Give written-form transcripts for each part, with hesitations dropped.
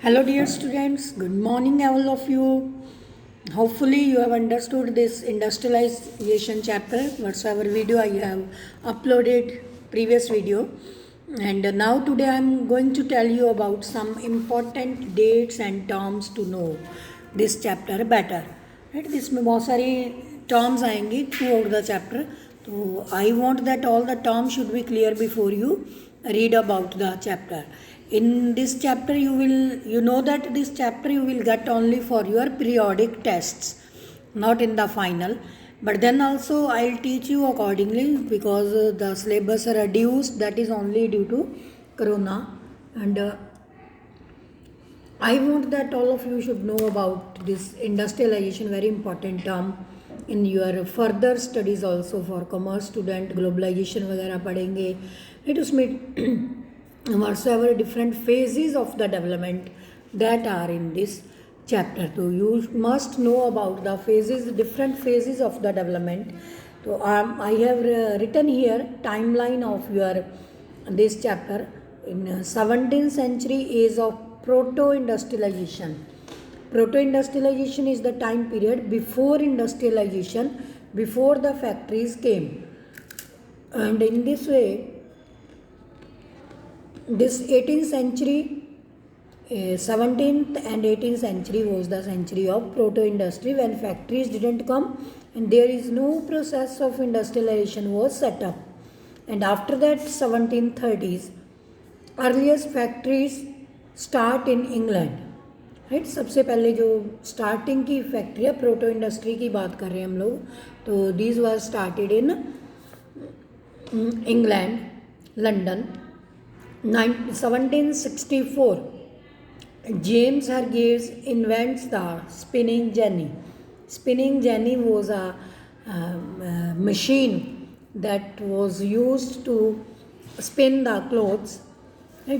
Hello, dear students. Good morning, all of you. Hopefully, you have understood this industrialization chapter. Whatsoever video I have uploaded previous video, and now today I am going to tell you about some important dates and terms to know this chapter better. Right? इसमें बहुत सारी terms आएंगी throughout the chapter. तो I want that all the terms should be clear before you read about the chapter. In this chapter you know that this chapter you will get only for your periodic tests, not in the final, but then also I'll teach you accordingly because the syllabus reduced, that is only due to corona. And I want that all of you should know about this industrialization, very important term in your further studies also. For commerce student globalization वगैरह पढ़ेंगे, it उसमें whatsoever different phases of the development that are in this chapter. So you must know about the phases, different phases of the development. So I have written here timeline of your this chapter. In 17th century age of proto-industrialization. Proto-industrialization is the time period before industrialization, before the factories came. And in this way, this 18th century, 17th and 18th century was the century of proto-industry, when factories didn't come and there is no process of industrialization was set up. And after that 1730s, earliest factories start in England. Right सबसे पहले जो starting की factory है proto industry की बात कर रहे हैं हम लोग, तो these was started in England, London. 1764 James Hargreaves invents the spinning jenny. Spinning jenny was a machine that was used to spin the clothes.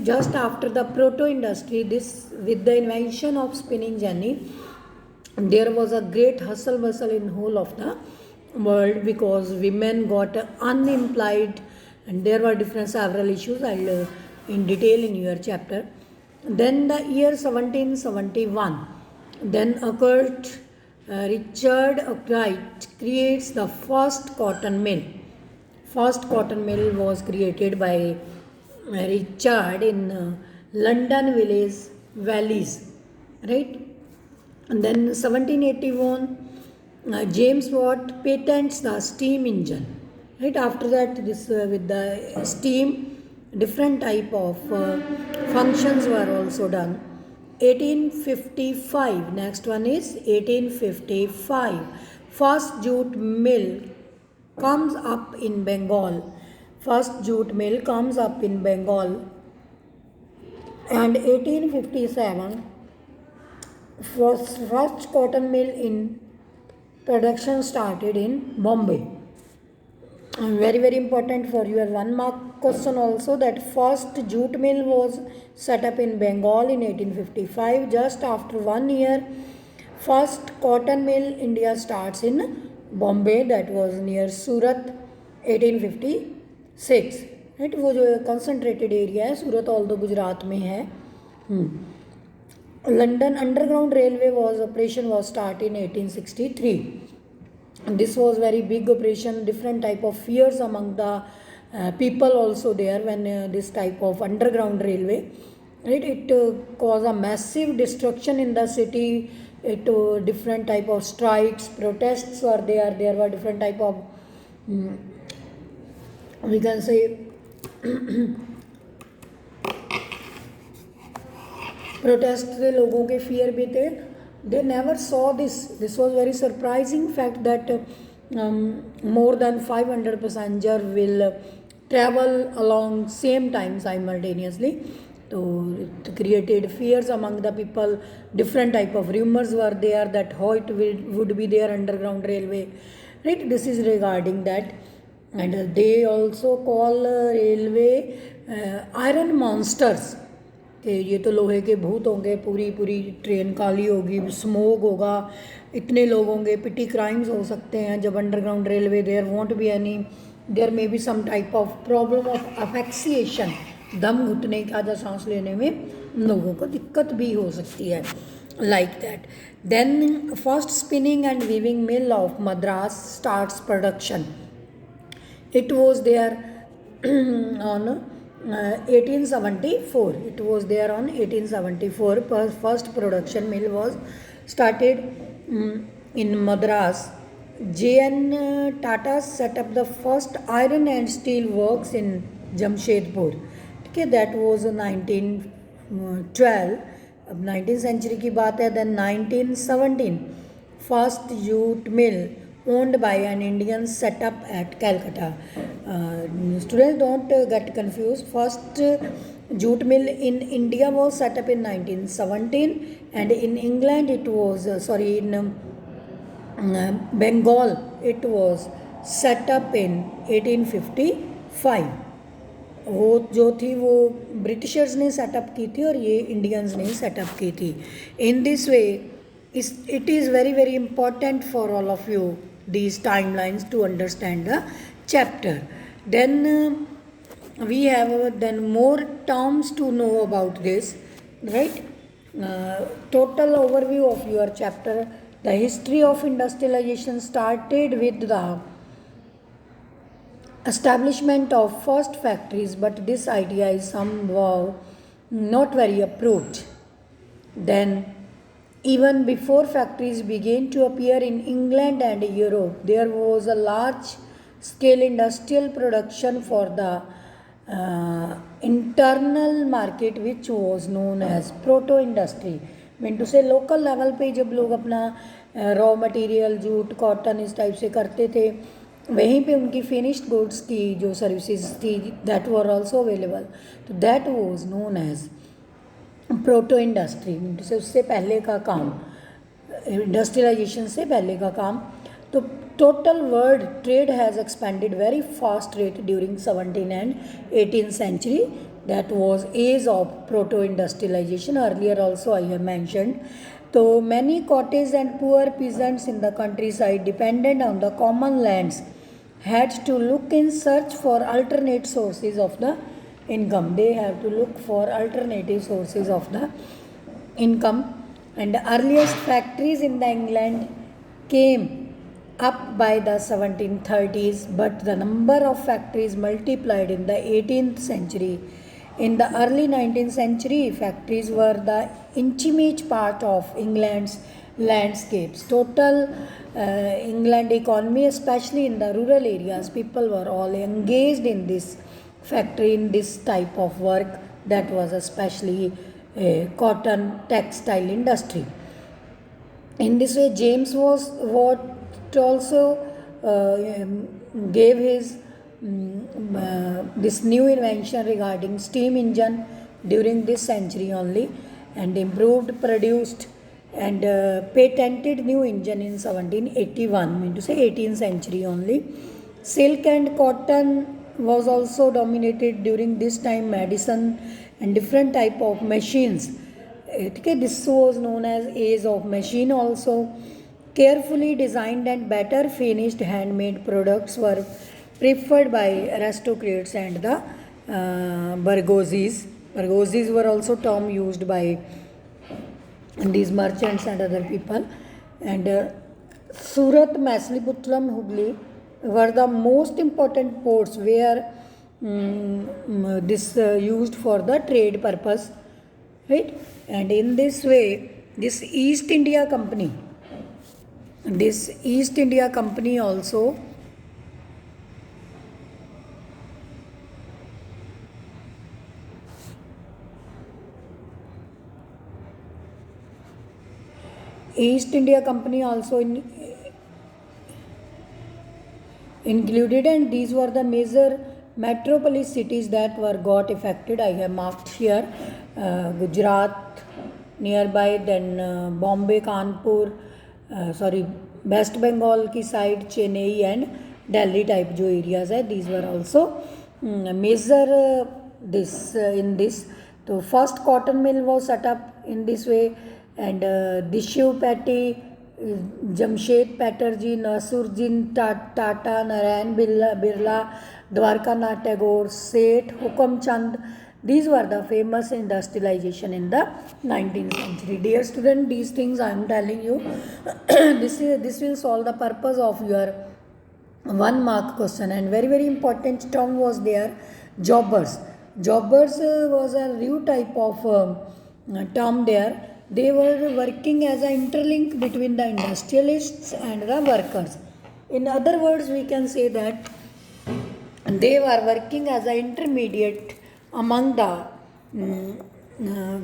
Just after the proto-industry, this with the invention of spinning jenny, there was a great hustle bustle in whole of the world because women got unemployed and there were different several issues. I'll in detail in your chapter. Then the year 1771, then occurred Richard Arkwright creates the first cotton mill. First cotton mill was created by Richard in London village valleys, right? And then 1781, James Watt patents the steam engine, right? After that, this with the steam, different type of functions were also done. 1855, next one is 1855, first jute mill comes up in Bengal. First jute mill comes up in Bengal. And 1857, first cotton mill in production started in Bombay. And very important for your 1 mark question also, that first jute mill was set up in Bengal in 1855. Just after 1 year, first cotton mill India starts in Bombay, that was near Surat, 1856. Right वो जो concentrated area है सूरत all दो गुजरात में है. London underground railway was operation was start in 1863. This was very big operation, different type of fears among the people also there when this type of underground railway, right? It caused a massive destruction in the city. It different type of strikes, protests were there. There were different type of we can say protest के लोगों के fear भी थे. They never saw this. This was very surprising fact that more than 500 passenger will travel along same time simultaneously. So it created fears among the people. Different type of rumors were there that how it would be their underground railway. Right? This is regarding that. And they also call railway iron monsters. कि ये तो लोहे के भूत होंगे, पूरी train काली होगी, smoke होगा, इतने लोग होंगे, पिटी क्राइम्स हो सकते हैं जब underground railway, there won't be any, there may be some type of problem of asphyxiation, दम घुटने का या सांस लेने में लोगों को दिक्कत भी हो सकती है, like that. Then first spinning and weaving mill of Madras starts production. It was there on 1874. It was there on 1874. First production mill was started in Madras. J.N. Tata set up the first iron and steel works in Jamshedpur. Okay, that was 1912. अब 19th century की बात है. Then 1917 first jute mill owned by an Indian set up at Calcutta. Students, don't get confused. First jute mill in India was set up in 1917, and in England it was in Bengal it was set up in 1855. वो जो थी वो Britishers ने setup की थी और ये Indians ने सेटअप की थी. In this way it is very very important for all of you these timelines to understand the chapter. Then we have then more terms to know about this, right? Total overview of your chapter. The history of industrialization started with the establishment of first factories, but this idea is somehow not very approved. Then even before factories began to appear in England and Europe, there was a large scale industrial production for the internal market, which was known as proto industry. Mean to say local level पे जब लोग अपना raw material jute cotton इस type से करते थे, वहीं पे उनकी फिनिश्ड गुड्स की जो सर्विसेज थी दैट वर ऑल्सो अवेलेबल. तो that was known as proto industry. So उससे पहले का काम, इंडस्ट्रियलाइजेशन से पहले का काम. तो total world trade has expanded very fast rate during 17th and 18th century. That was age of proto industrialization. Earlier also I have mentioned. So many cottage and poor peasants in the countryside dependent on the common lands had to look in search for alternate sources of the income. They have to look for alternative sources of the income. And the earliest factories in the England came up by the 1730s, but the number of factories multiplied in the 18th century. In the early 19th century, factories were the intimate part of England's landscapes. Total England economy, especially in the rural areas, people were all engaged in this factory, in this type of work. That was especially cotton textile industry. In this way, James was what also gave his this new invention regarding steam engine during this century only, and improved, produced and patented new engine in 1781, mean to say 18th century only. Silk and cotton was also dominated during this time. Medicine and different type of machines. Okay, this was known as age of machine also. Carefully designed and better finished handmade products were preferred by aristocrats and the bourgeoisies. Bourgeoisies were also term used by these merchants and other people. And Surat, Maisaleputlam, Hooghly were the most important ports where this used for the trade purpose, right? And in this way, this East India Company also included, and these were the major metropolis cities that were got affected. I have marked here Gujarat nearby, then Bombay, Kanpur, West Bengal की side, Chennai and Delhi type जो areas है, these were also major in this. So first cotton mill was set up in this way, and Dishu Petty, Jamshed Chatterjee, Nasurjin Tata, Narayan Birla, Dwarkanath Tagore, Seth Hukam Chand, These were the famous industrialization in the 19th century. Dear student, these things I am telling you, this will solve the purpose of your 1 mark question. And very important term was there, jobbers. Jobbers was a new type of term there. They were working as an interlink between the industrialists and the workers. In other words, we can say that they were working as an intermediate among the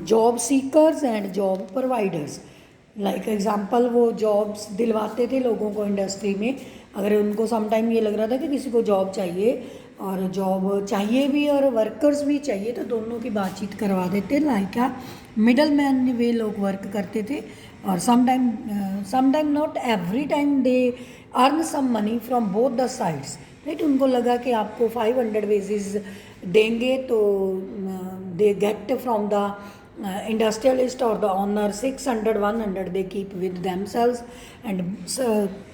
job seekers and job providers. Like example, वो jobs दिलवाते थे लोगों को industry में. अगर उनको sometime ये लग रहा था कि किसी को जॉब चाहिए और जॉब चाहिए भी और वर्कर्स भी चाहिए, तो दोनों की बातचीत करवा देते. लाइक मिडल मैन वे लोग वर्क करते थे. और sometime not every time they earn some money from both the sides, right. उनको लगा कि आपको 500 वेजेस देंगे तो they get from the industrialist or the owner 600 100 they keep with themselves, and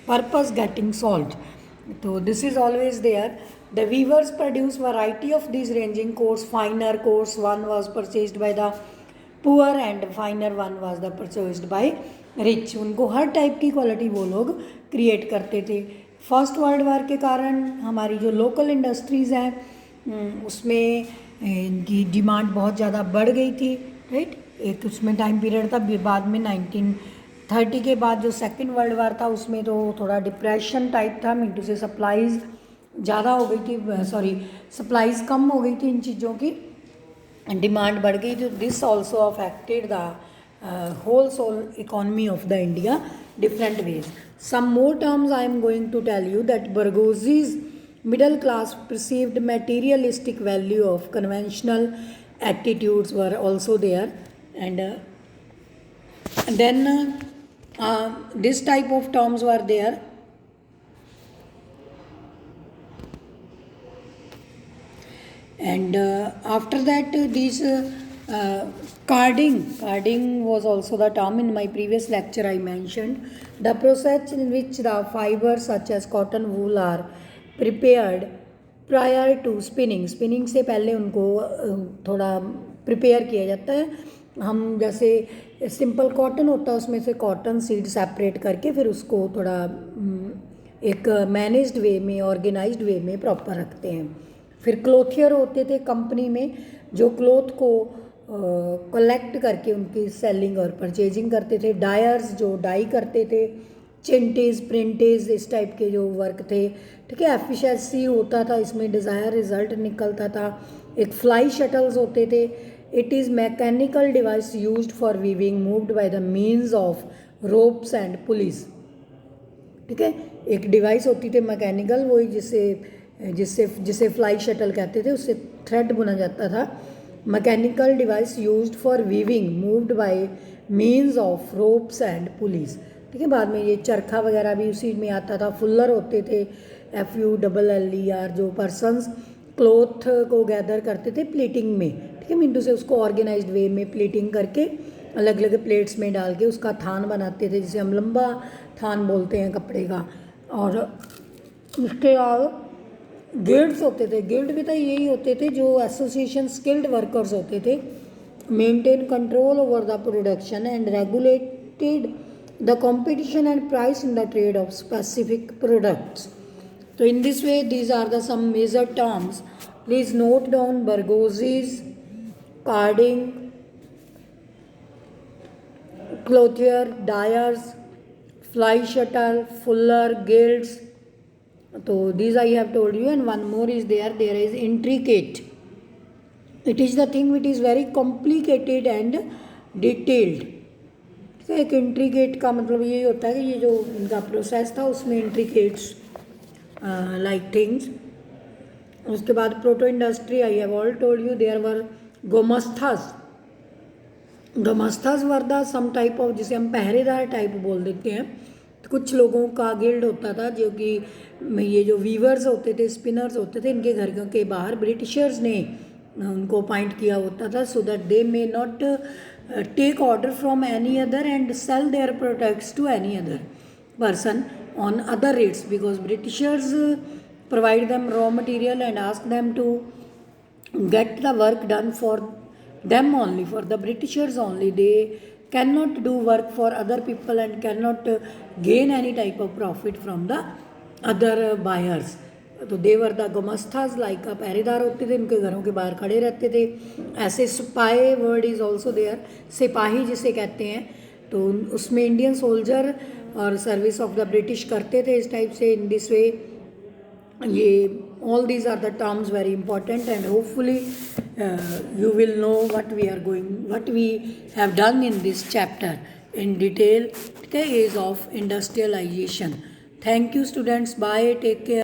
purpose getting solved. So this is always there. The weavers produce variety of these ranging coarse, finer coarse one was purchased by the poor and finer one was the purchased by rich. उनको हर type की quality वो लोग create करते थे. First world war के कारण हमारी जो लोकल इंडस्ट्रीज़ हैं उसमें इनकी डिमांड बहुत ज़्यादा बढ़ गई थी, राइट. एक उसमें टाइम पीरियड था, बाद में 1930 के बाद जो सेकेंड वर्ल्ड वार था उसमें तो थोड़ा डिप्रेशन टाइप था. मीटू से सप्लाईज़ ज़्यादा हो गई थी, सप्लाईज़ कम हो गई थी इन चीज़ों की, डिमांड बढ़ गई. तो this also affected the whole sole economy of the India different ways. Some more terms I am going to tell you that bourgeoisie middle class perceived materialistic value of conventional attitudes were also there, and then this type of terms were there. And after that these carding was also the term. In my previous lecture I mentioned the process in which the fibers such as cotton, wool are prepared prior to spinning. Spinning से पहले उनको थोड़ा prepare किया जाता है. हम जैसे simple cotton होता है उसमें से कॉटन सीड सेपरेट करके फिर उसको थोड़ा एक मैनेज्ड वे में, ऑर्गेनाइज्ड वे में प्रॉपर रखते हैं. फिर क्लोथियर होते थे कंपनी में जो क्लोथ को कलेक्ट करके उनकी सेलिंग और परचेजिंग करते थे. डायर्स जो डाई करते थे. चिंटीज़, प्रिंटीज़, इस टाइप के जो वर्क थे, ठीक है. एफिशिएंसी होता था इसमें, डिज़ायर रिजल्ट निकलता था. एक फ्लाई शटल्स होते थे. It is mechanical device used for weaving moved by the means of ropes and police, ठीक है. एक डिवाइस होती थी मैकेनिकल, वही जिसे फ्लाई शटल कहते थे, उससे थ्रेड बुना जाता था. Mechanical device used for weaving moved by means of ropes and police, ठीक है. बाद में ये चरखा वगैरह भी उसी में आता था. फुल्लर होते थे, FULLER, जो पर्सनस क्लोथ को गैदर करते थे प्लेटिंग में, ठीक है. मिंटू से उसको ऑर्गेनाइज्ड वे में प्लेटिंग करके अलग अलग प्लेट्स में डाल के उसका थान बनाते थे, जिसे हम लंबा थान बोलते हैं कपड़े का. और उसके बाद गिल्ड्स होते थे. गिल्ड भी तो यही होते थे जो एसोसिएशन स्किल्ड वर्कर्स होते थे. Maintain control over the production and regulated the competition and price in the trade of specific products. So in this way these are the some major terms. Please note down: burgosies, carding, clothier, dyers, fly shuttle, fuller, guilds. So these I have told you, and one more is there. There is intricate. It is the thing which is very complicated and detailed. एक integrate का मतलब यही होता है कि ये जो इनका प्रोसेस था उसमें इंट्रीगेट्स लाइक थिंग्स. उसके बाद proto industry, I have all told you, there were gomasthas. Gomasthas were the some type of, जिसे हम पहरेदार टाइप बोल देते हैं. तो कुछ लोगों का गिल्ड होता था जो कि ये जो वीवर्स होते थे, स्पिनर्स होते थे, इनके घर के बाहर ब्रिटिशर्स ने उनको अपॉइंट किया होता था, so that they may not take order from any other and sell their products to any other person on other rates, because Britishers provide them raw material and ask them to get the work done for them only, for the Britishers only. They cannot do work for other people and cannot gain any type of profit from the other buyers. तो देवर the गुमस्थाज like पहरेदार होते थे, उनके घरों के बाहर खड़े रहते थे. ऐसे सिपाही वर्ड इज़ ऑल्सो देयर, सिपाही जिसे कहते हैं, तो उसमें इंडियन सोल्जर और सर्विस ऑफ द ब्रिटिश करते थे इस टाइप से. इन दिस वे ये all these are the terms very important, and hopefully you will know what we have done in this chapter in detail. The age of industrialization. Thank you students. Bye. Take care.